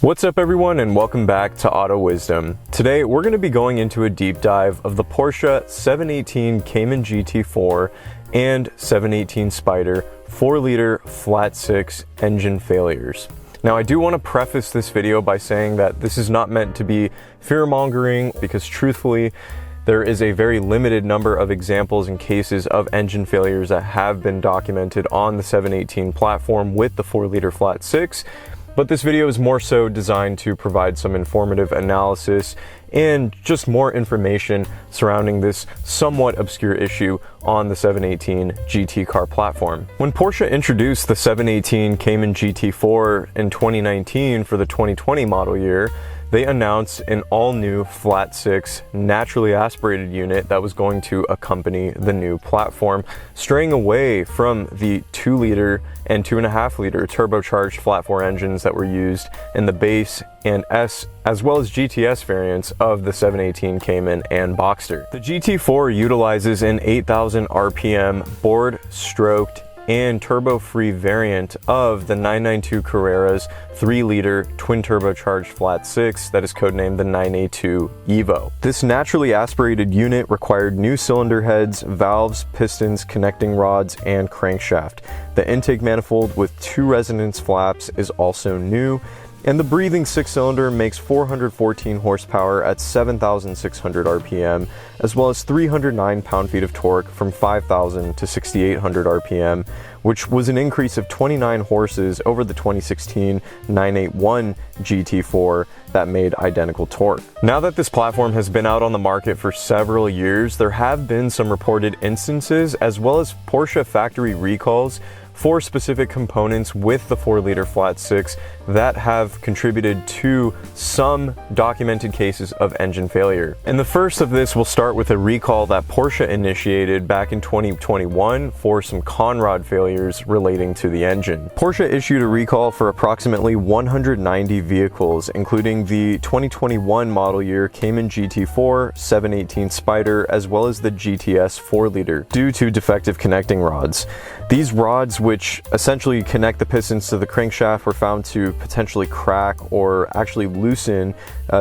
What's up everyone, and welcome back to Auto Wisdom. Today we're going to be going into a deep dive of the Porsche 718 Cayman GT4 and 718 Spider 4-liter flat 6 engine failures. Now I do want to preface this video by saying that this is not meant to be fear-mongering, because truthfully there is a very limited number of examples and cases of engine failures that have been documented on the 718 platform with the 4-liter flat 6. But this video is more so designed to provide some informative analysis and just more information surrounding this somewhat obscure issue on the 718 GT car platform. When Porsche introduced the 718 Cayman GT4 in 2019 for the 2020 model year, they announced an all-new flat 6 naturally aspirated unit that was going to accompany the new platform, straying away from the 2-liter and 2.5-liter turbocharged flat 4 engines that were used in the base and S as well as GTS variants of the 718 Cayman and Boxster. The GT4 utilizes an 8,000 RPM board-stroked and turbo-free variant of the 992 Carrera's 3-liter twin-turbocharged flat 6 that is codenamed the 9A2 Evo. This naturally aspirated unit required new cylinder heads, valves, pistons, connecting rods, and crankshaft. The intake manifold with 2 resonance flaps is also new, and the breathing 6-cylinder makes 414 horsepower at 7,600 RPM, as well as 309 pound-feet of torque from 5,000 to 6,800 RPM, which was an increase of 29 horses over the 2016 981 GT4 that made identical torque. Now that this platform has been out on the market for several years, there have been some reported instances as well as Porsche factory recalls for specific components with the 4-liter flat 6 that have contributed to some documented cases of engine failure. And the first of this will start with a recall that Porsche initiated back in 2021 for some conrod failures relating to the engine. Porsche issued a recall for approximately 190 vehicles, including the 2021 model year Cayman GT4, 718 Spider, as well as the GTS 4-liter, due to defective connecting rods. These rods, which essentially connect the pistons to the crankshaft, were found to potentially crack or actually loosen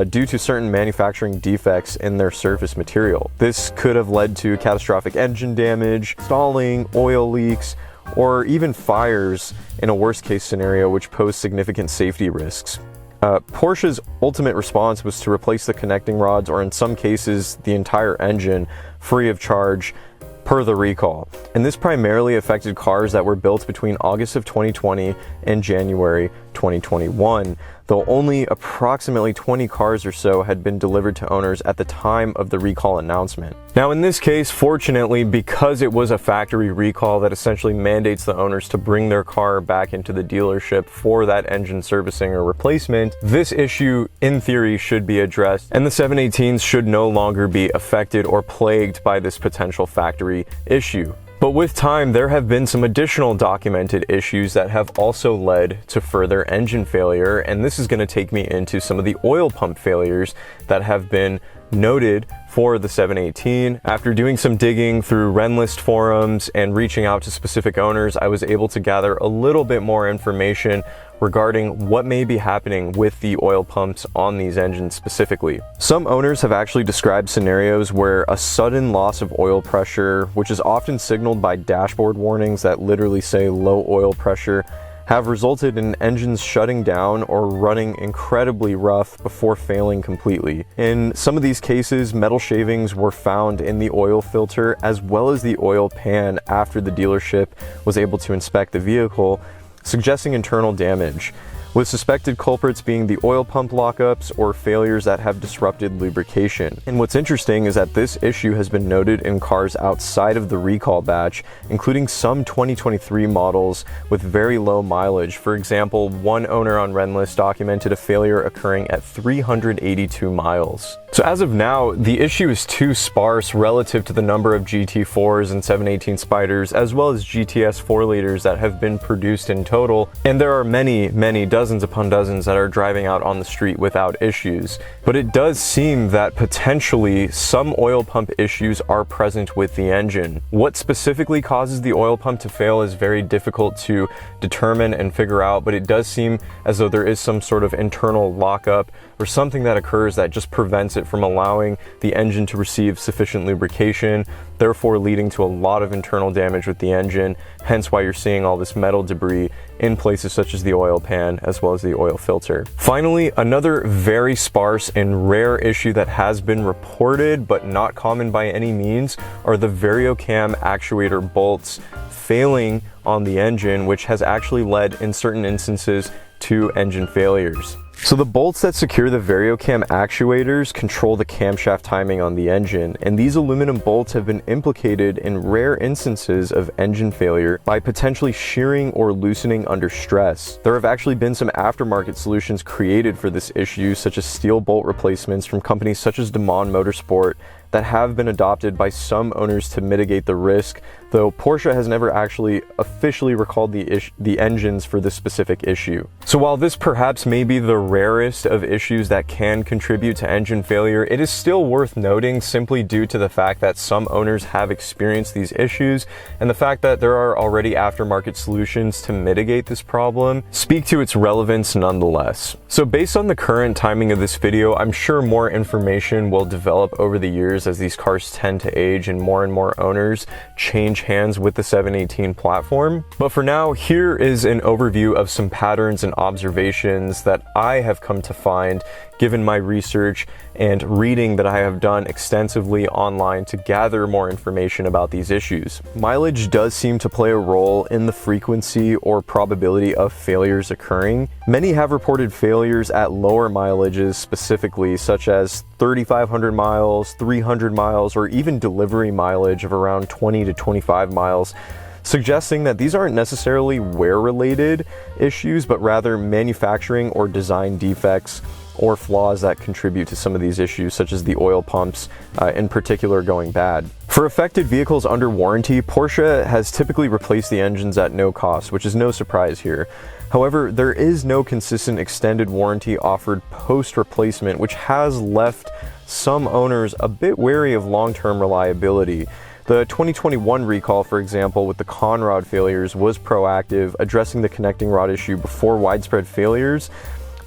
due to certain manufacturing defects in their surface material. This could have led to catastrophic engine damage, stalling, oil leaks, or even fires in a worst-case scenario, which posed significant safety risks. Porsche's ultimate response was to replace the connecting rods, or in some cases the entire engine, free of charge, per the recall. And this primarily affected cars that were built between August of 2020 and January 2021, though only approximately 20 cars or so had been delivered to owners at the time of the recall announcement. Now in this case, fortunately, because it was a factory recall that essentially mandates the owners to bring their car back into the dealership for that engine servicing or replacement, this issue in theory should be addressed, and the 718s should no longer be affected or plagued by this potential factory issue. But with time, there have been some additional documented issues that have also led to further engine failure, and this is going to take me into some of the oil pump failures that have been noted for the 718. After doing some digging through Renlist forums and reaching out to specific owners, I was able to gather a little bit more information regarding what may be happening with the oil pumps on these engines specifically. Some owners have actually described scenarios where a sudden loss of oil pressure, which is often signaled by dashboard warnings that literally say low oil pressure, have resulted in engines shutting down or running incredibly rough before failing completely. In some of these cases, metal shavings were found in the oil filter as well as the oil pan after the dealership was able to inspect the vehicle, suggesting internal damage, with suspected culprits being the oil pump lockups or failures that have disrupted lubrication. And what's interesting is that this issue has been noted in cars outside of the recall batch, including some 2023 models with very low mileage. For example, one owner on Renlist documented a failure occurring at 382 miles. So as of now, the issue is too sparse relative to the number of GT4s and 718 Spyders, as well as GTS 4 liters that have been produced in total, and there are many dozens upon dozens that are driving out on the street without issues. But it does seem that potentially some oil pump issues are present with the engine. What specifically causes the oil pump to fail is very difficult to determine and figure out, but it does seem as though there is some sort of internal lockup or something that occurs that just prevents it from allowing the engine to receive sufficient lubrication, therefore leading to a lot of internal damage with the engine, hence why you're seeing all this metal debris in places such as the oil pan as well as the oil filter. Finally, another very sparse and rare issue that has been reported but not common by any means are the variocam actuator bolts failing on the engine, which has actually led in certain instances to engine failures. So the bolts that secure the variocam actuators control the camshaft timing on the engine, and these aluminum bolts have been implicated in rare instances of engine failure by potentially shearing or loosening under stress. There have actually been some aftermarket solutions created for this issue, such as steel bolt replacements from companies such as Damon Motorsport, that have been adopted by some owners to mitigate the risk, though Porsche has never actually officially recalled the engines for this specific issue. So while this perhaps may be the rarest of issues that can contribute to engine failure, it is still worth noting simply due to the fact that some owners have experienced these issues, and the fact that there are already aftermarket solutions to mitigate this problem speak to its relevance nonetheless. So based on the current timing of this video, I'm sure more information will develop over the years as these cars tend to age and more owners change hands with the 718 platform. But for now, here is an overview of some patterns and observations that I have come to find given my research and reading that I have done extensively online to gather more information about these issues. Mileage does seem to play a role in the frequency or probability of failures occurring. Many have reported failures at lower mileages specifically, such as 3,500 miles, 300 miles, or even delivery mileage of around 20 to 25 miles, suggesting that these aren't necessarily wear-related issues, but rather manufacturing or design defects or flaws that contribute to some of these issues, such as the oil pumps in particular going bad. For affected vehicles under warranty, Porsche has typically replaced the engines at no cost, which is no surprise here. However, there is no consistent extended warranty offered post-replacement, which has left some owners a bit wary of long-term reliability. The 2021 recall, for example, with the con rod failures was proactive, addressing the connecting rod issue before widespread failures,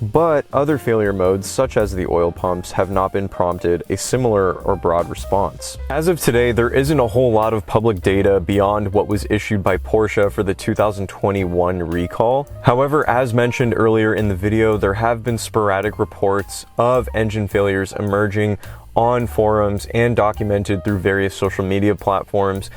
but other failure modes, such as the oil pumps, have not been prompted a similar or broad response. As of today, there isn't a whole lot of public data beyond what was issued by Porsche for the 2021 recall. However, as mentioned earlier in the video, there have been sporadic reports of engine failures emerging on forums and documented through various social media platforms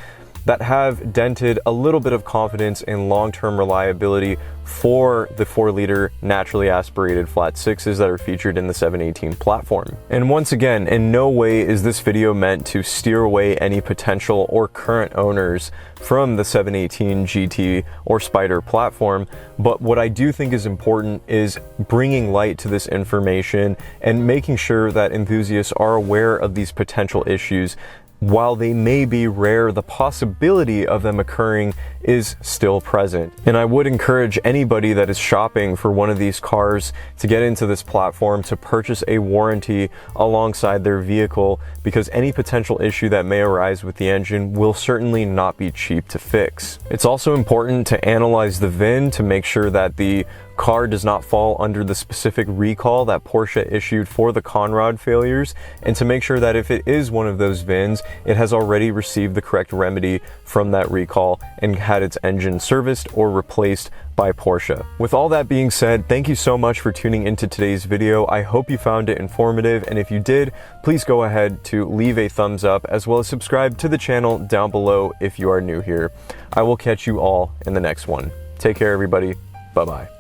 that have dented a little bit of confidence in long-term reliability for the 4-liter naturally aspirated flat sixes that are featured in the 718 platform. And once again, in no way is this video meant to steer away any potential or current owners from the 718 GT or Spyder platform, but what I do think is important is bringing light to this information and making sure that enthusiasts are aware of these potential issues. While they may be rare, the possibility of them occurring is still present. And I would encourage anybody that is shopping for one of these cars to get into this platform to purchase a warranty alongside their vehicle, because any potential issue that may arise with the engine will certainly not be cheap to fix. It's also important to analyze the VIN to make sure that the car does not fall under the specific recall that Porsche issued for the con rod failures, and to make sure that if it is one of those VINs, it has already received the correct remedy from that recall and had its engine serviced or replaced by Porsche. With all that being said, thank you so much for tuning into today's video. I hope you found it informative, and if you did, please go ahead to leave a thumbs up as well as subscribe to the channel down below if you are new here. I will catch you all in the next one. Take care, everybody. Bye-bye.